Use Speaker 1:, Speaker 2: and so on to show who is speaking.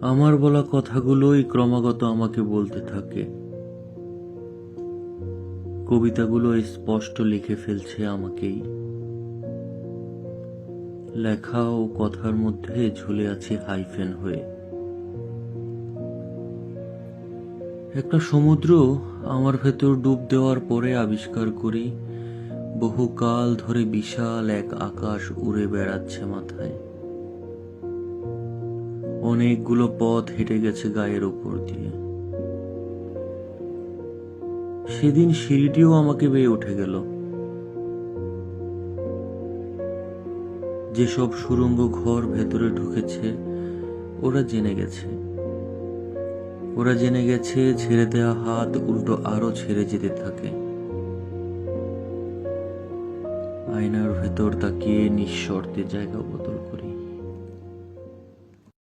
Speaker 1: আমার বলা কথাগুলোই ক্রমাগত আমাকে বলতে থাকে। কবিতাগুলো স্পষ্ট লিখে ফেলছে আমাকেই। লেখা ও কথার মধ্যে ঝুলে আছে হাইফেন হয়ে। একটা সমুদ্র আমার ভেতর ডুব দেওয়ার পরে আবিষ্কার করি বহুকাল ধরে বিশাল এক আকাশ উড়ে বেড়াচ্ছে মাথায়। অনেকগুলো পথ হেঁটে গেছে গায়ের উপর দিয়ে। সেদিন সিঁড়িটিও আমাকে বেয়ে উঠে গেল। যেসব সুড়ঙ্গ ঘর ভেতরে ঢুকেছে ওরা জেনে গেছে। ওরা জেনে গেছে ছেড়ে দেওয়া হাত উল্টো আরো ছেড়ে যেতে থাকে। আয়নার ভেতর তাকিয়ে নিঃশর্তে জায়গা বদল করি।